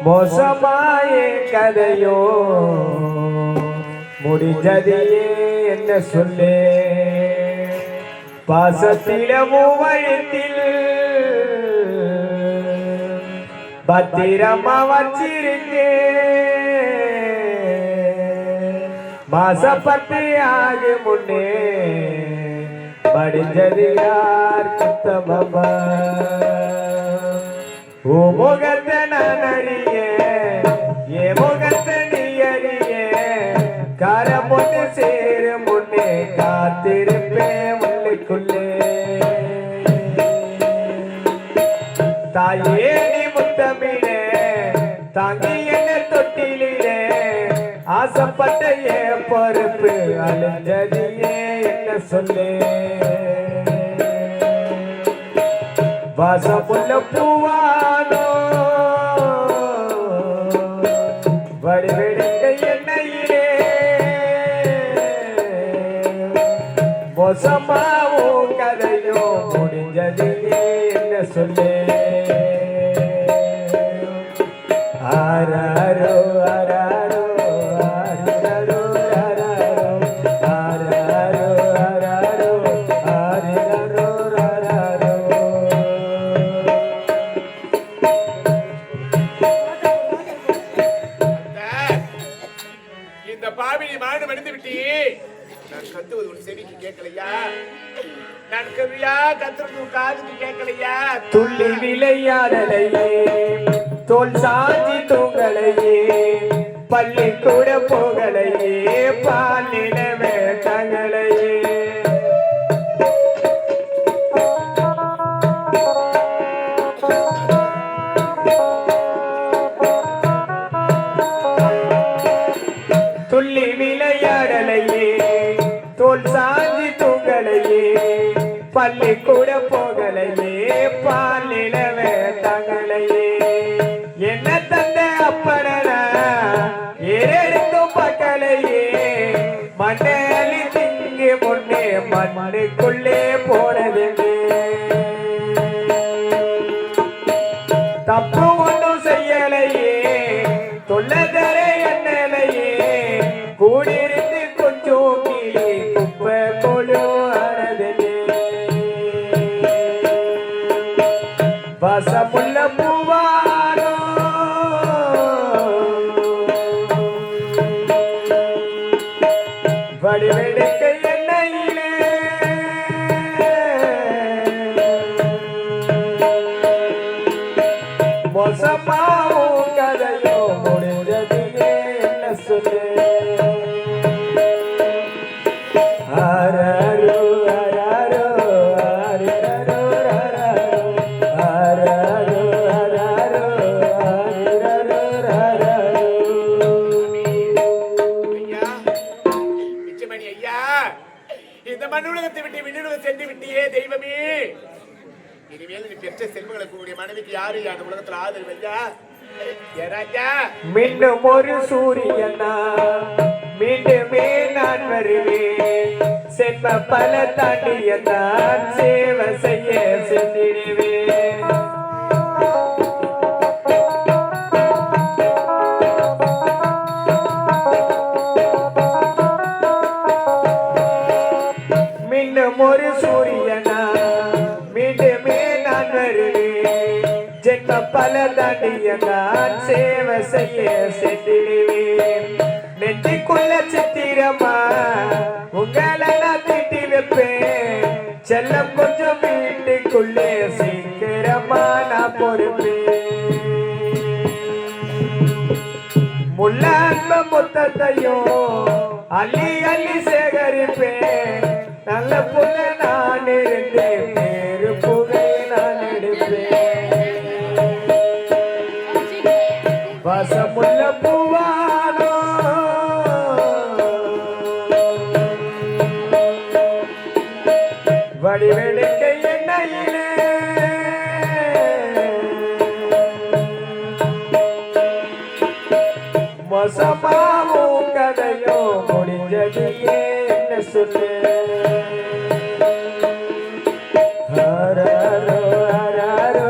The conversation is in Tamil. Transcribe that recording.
மோசமாய கதையோ முடிஞ்சதையே என்ன சொல்லே பாசத்தில மூவழித்தில் பத்திரமா வச்சிருக்கே மாசப்பட்டு ஆகு முன்னே படிஞ்சது யார் குத்தமம்மா ஓ முகத்தை நான் அறிய ஏ முகத்தை நீ அறிய காரம் ஒன்று சேரும் முன்னே காத்திருப்பேன் உள்ளுக்குள்ளே தாயே நீ முத்தமிழே தாங்கி என்ன தொட்டிலே ஆசைப்பட்ட ஏன் பொறுப்பு அழிஞ்சதியே என்ன சொல்லே வாசமுள்ள பூவானோ வடிவெடுக்க எண்ணெயிலே மோசமாவும் கதையோ முடிஞ்சதிலே என்ன சொல்லே ஆராரோ ஆராரோ ஆராரோ ஆராரோ ஆராரோ ஆராரோ ஆராரோ இந்த பாவினி மாடு மடிந்து விட்டி நான் கத்துவது உன் செவிக்கு கேட்கலையா நான் கவியா கத்துறது காதுக்கு கேட்கலையா துள்ளி விளையாடலையே தோல் சாஞ்சி தூங்கலையே பள்ளி கூட போகலையே பாலின வேட்டங்களையே துள்ளி விளையாடலையே தோல் சாஞ்சி தூங்கலையே பள்ளி கூட போகலையே பாலின வேட்டங்களையே என்ன தந்த அப்படனா ஏறெடுக்கும் பக்கலையே மண்ணி திங்கு முன்னே மண்ணுக்குள்ளே போனது தப்பு ஒன்றும் செய்யலையே தொல்லதர எண்ணலையே கூடியிருந்து கொஞ்சம் கீழே குப்பை கொழு அனதே வாசமுள்ள பூவானோ வடிவெடுக்க எண்ணெயிலே மோசமாவும் கதையோ முடிஞ்சதிலே என்ன சொல்லே ஆராரோ ஆராரோ ஆரிரரோ ஆராரோ ஆராரோ ஆரிரரோ ஆராரோ ஐயா பிச்சைமணி ஐயா இந்த மண்ணுலகத்தை விட்டு விண்ணுலகம் சென்று விட்டியே தெய்வமே இனிமேல் நீ பெற்ற செல்வங்களை கூடிய மனைவிக்கு யாரு அந்த உலகத்துல ஆதரவு ஐயா ராஜா மீண்டும் ஒரு சூரியனா மீண்டுமே நான் வருவேன் சென்ம பல தாண்டிய நான் சேவை செய்ய சென்றிடுவேன் மீண்டும் ஒரு சூரியனா மீண்டுமே நான் வருவேன் ஜென்ம பல தாண்டிய நான் சேவை செய்ய சென்றிடுவேன் நெஞ்சுக்குள்ள சித்திரமா உங்களை நான் திட்டி வைப்பேன் செல்லம் கொஞ்சம் வீட்டுக்குள்ளே சீக்கிரமா நான் பொறுப்பேன் முள்ள அன்ப மொத்தத்தையும் அள்ளி அள்ளி சேகரிப்பேன் நல்ல புள்ள நான் இருந்தேன் பேரு புகை நான் எடுப்பேன் வாசமுள்ள பூவானோ வடிவெடுக்க எண்ணெயிலே மோசமாவும் கதையோ முடிஞ்சதிலே என்ன சொல்லு ஆராரோ ஆராரோ